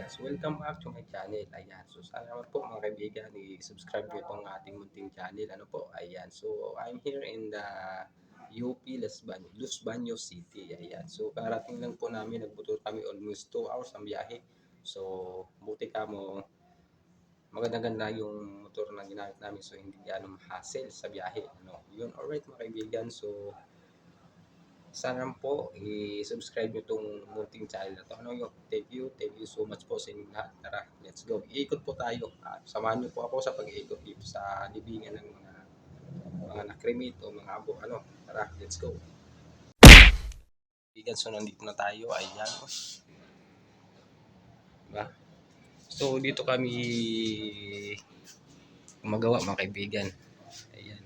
Yes, welcome back to my channel. Ayan. So, sana naman po mga kaibigan, i-subscribe nyo itong ating munting channel. Ano po? Ayan. So, I'm here in the UP Los Baños City. Ayan. So, karating lang po namin. Nagbuto kami almost 2 hours ang biyahe. So, buti ka mo. Maganda-ganda yung motor na ginamit namin. So, hindi ganun hassle sa biyahe. Ano? Yun. Alright mga kaibigan. So, sana po i-subscribe nyo itong munting channel na to. Ano yun? Thank you so much po sa inyong lahat. Tara, let's go. Iikot po tayo. Samahan nyo po ako sa pag-iikot dito sa libingan ng mga nakremate o mga abo. Ano? Tara, let's go. So, nandito na tayo. Ayan. Diba? So, dito kami gumagawa mga kaibigan. Ayan.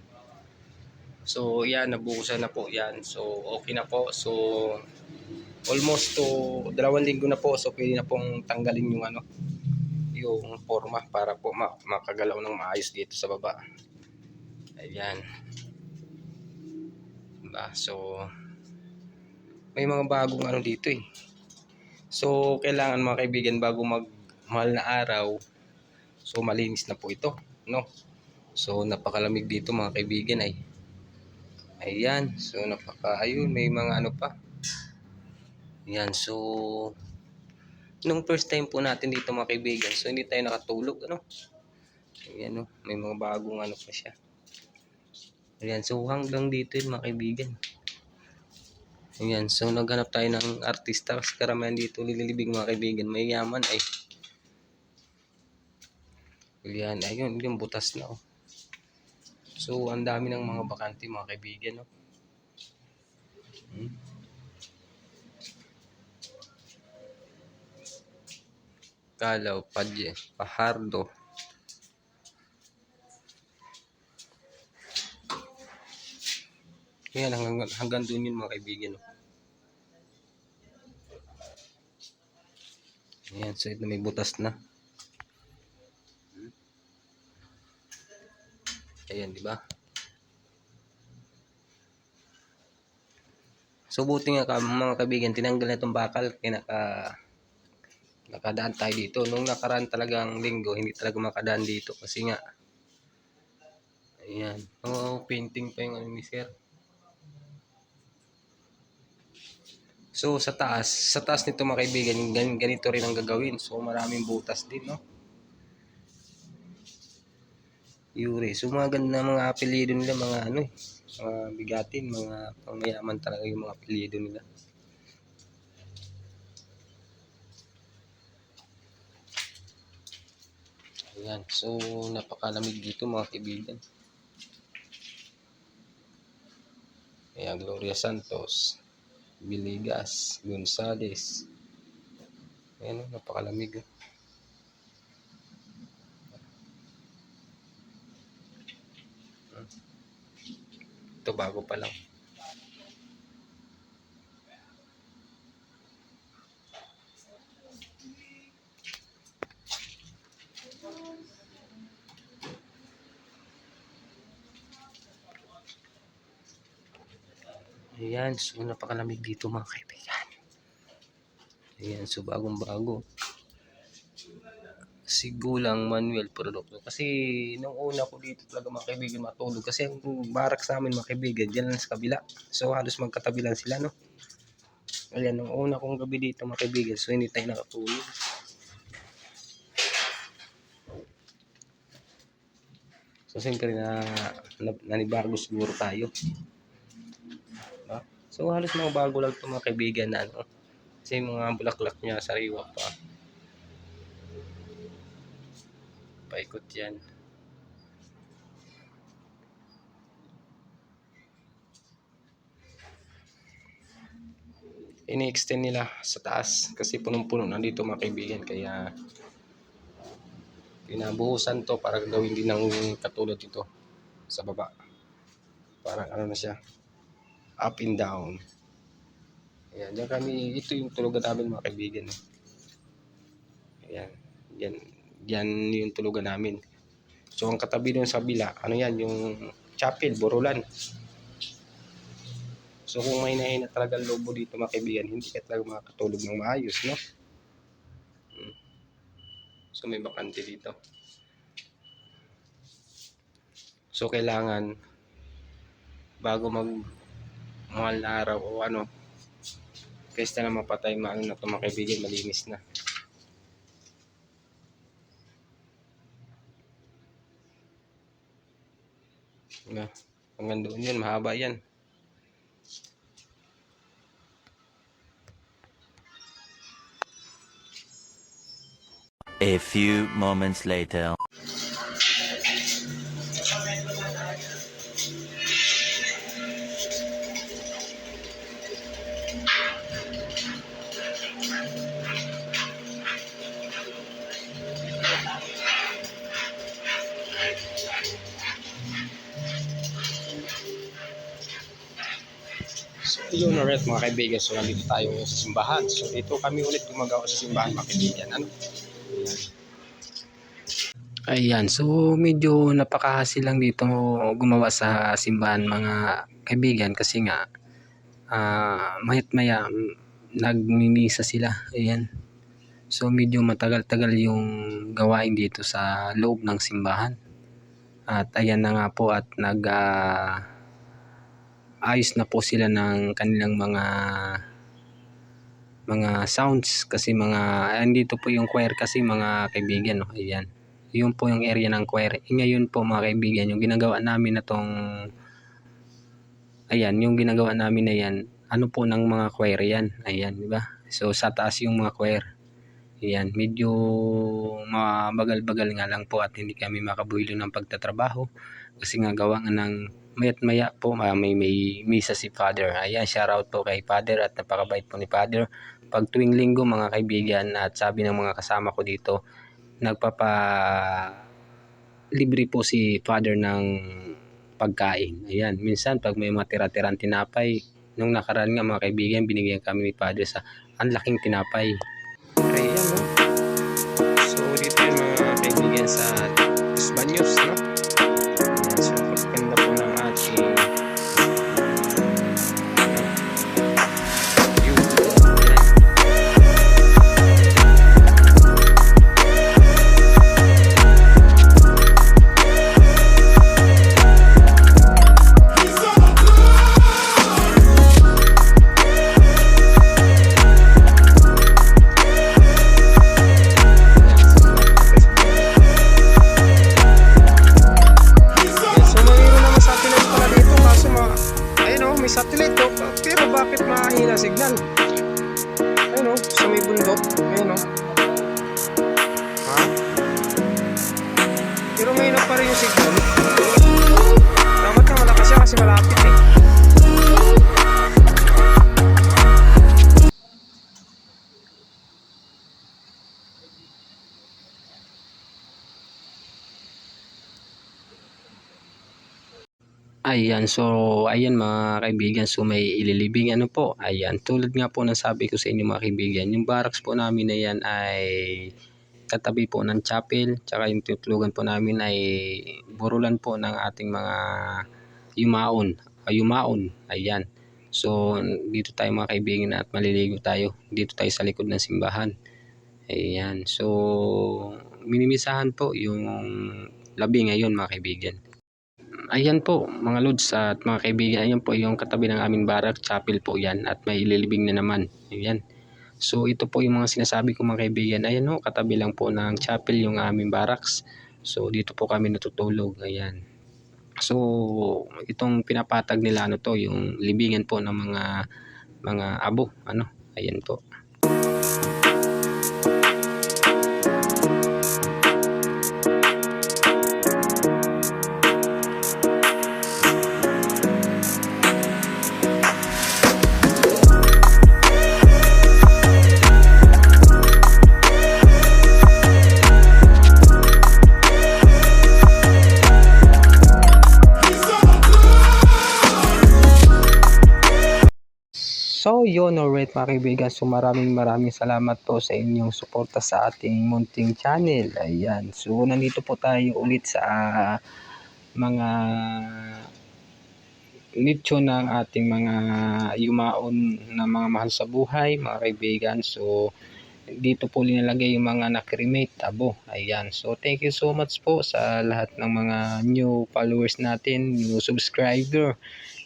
So, yan. Nabukusan na po yan. So, okay na po. So, almost to 2 linggo na po, so pwede na pong tanggalin yung yung forma para po makagalaw ng maayos dito sa baba. Ayan, diba? So may mga bagong dito so kailangan mga kaibigan bago mahal na araw, so malinis na po ito, no? So napakalamig dito mga kaibigan ayan, so ayun, may mga pa. Ayan, so nung first time po natin dito mga kaibigan, so hindi tayo nakatulog, ayan, may mga bagong pa siya. Ayan, so hanggang dito yun mga kaibigan. Ayan, so naghanap tayo ng artista kasi karamihan dito nililibing mga kaibigan, may yaman ayan, ayun, yung butas na So ang dami ng mga bakante mga kaibigan Kalaw, Padje, Pahardo. Ayan, hanggang doon yun mga kaibigan Ayan, so ito may butas na. Ayan, di ba? So buti nga mga kaibigan, tinanggal na itong bakal kaya nakadaan tayo dito. Nung nakaraan talagang linggo, hindi talaga makadaan dito kasi nga ayan, painting pa yung ni sir. So sa taas nito mga kaibigan, ganito rin ang gagawin. So maraming butas din, Yuri. So mga ganda mga apelyido nila, mga mga bigatin, mga pangmayaman talaga yung mga apelyido nila. Ayan, so napakalamig dito mga kaibigan. Ayan, Gloria Santos, Villegas, Gonzales. Ayan, napakalamig. Ito bago pa lang. Ayan, so napakalamig dito mga kaibigan. Ayan, so bagong-bago. Sigulang Manuel Producto. Kasi nung una ko dito talaga mga kaibigan matulog. Kasi ang barak sa amin mga kaibigan, dyan lang sa kabila. So halos magkatabi lang sila, Ayan, nung una kong gabi dito mga kaibigan, so hindi tayo nakatulog. So siyempre nanibago siguro tayo. So halos mga bago lang ito mga kaibigan na kasi mga bulaklak niya sariwa pa. Paikot yan. Ini-extend nila sa taas kasi punong-puno na dito mga kaibigan, kaya pinabuhusan to para gawin din ng katulad dito sa baba. Parang na siya, up and down. Ayan, dyan kami, ito yung tulugan namin mga kaibigan. Ayan, yan yung tulugan namin. So ang katabi doon sa bila, yan, yung chapel, Borulan. So kung may nahina talaga lobo dito mga kaibigan, hindi ka talaga makakatulog ng maayos, So may bakante dito. So kailangan bago mahal na araw o ano, kaysa na mapatay maano na ito mga kaibigan, malinis na. Hanggang doon yun, mahaba yan. A few moments later. So yun ulit mga kaibigan, so nandito tayo sa simbahan. So dito kami ulit gumagawa sa simbahan mga kaibigan. Ano? Ayan, so medyo napakahasil lang dito gumawa sa simbahan mga kaibigan kasi nga mayat maya nagmimisa sila. Ayan. So medyo matagal-tagal yung gawain dito sa loob ng simbahan. At ayan na nga po at ayos na po sila ng kanilang mga sounds kasi andito po yung choir kasi mga kaibigan, no? Ayan. Yun po yung area ng choir. Ngayon po mga kaibigan, yung ginagawa namin na yung ginagawa namin na yan, ano po ng mga choir yan. Ayan, di ba? So sa taas yung mga choir. Ayan, medyo mabagal-bagal nga lang po at hindi kami makabuhilo ng pagtatrabaho kasi nga gawa nga ng mayat maya po may misa si Father. Ayan, shoutout po kay Father at napakabait po ni Father. Pag tuwing linggo mga kaibigan at sabi ng mga kasama ko dito, libre po si Father ng pagkain. Ayan, minsan pag may mga tira-tirang tinapay, nung nakaraan nga mga kaibigan, binigyan kami ni Father sa ang laking tinapay. Ayan, no? So dito yung mga kaibigan sa Los Baños, no? Ayan, so pagkanda po ng ating satellite to, pero bakit mahina signal? Ayun o, sa may bundok. Ayun o. Pero may pa rin yung signal. Dapat na malakas siya kasi malapit eh. Ayan, so ayan mga kaibigan, so may ililibing ano po. Ayan, tulad nga po ng sabi ko sa inyo mga kaibigan, yung barracks po namin na yan ay katabi po ng chapel, tsaka yung tutulugan po namin ay burulan po ng ating mga yumaon. Ayan. So dito tayo mga kaibigan at maliligo tayo. Dito tayo sa likod ng simbahan. Ayan, so minimisahan po yung labi ngayon mga kaibigan. Ayan po mga lods at mga kaibigan, ayan po yung katabi ng aming barak, chapel po yan at may ililibing na naman. Ayan. So ito po yung mga sinasabi ko mga kaibigan, ayan ho, katabi lang po ng chapel yung aming barracks. So dito po kami natutulog, ayan. So itong pinapatag nila ano to, yung libingan po ng mga abo, ano, ayan po. So yun alright mga kaibigan, so maraming salamat po sa inyong suporta sa ating munting channel. Ayan, so nandito po tayo ulit sa mga nicho ng ating mga yumaon na mga mahal sa buhay mga kaibigan. So dito po linalagay yung mga na-cremate, abo. Ayan. So thank you so much po sa lahat ng mga new followers natin, new subscriber.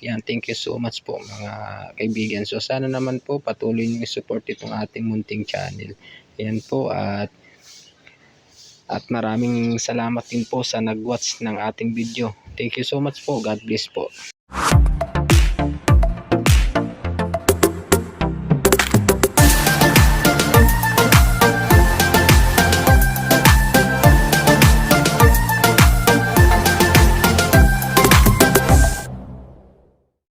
Ayan, thank you so much po mga kaibigan. So sana naman po patuloy niyo support itong ating munting channel. Ayan po, at maraming salamat din po sa nag-watch ng ating video. Thank you so much po. God bless po.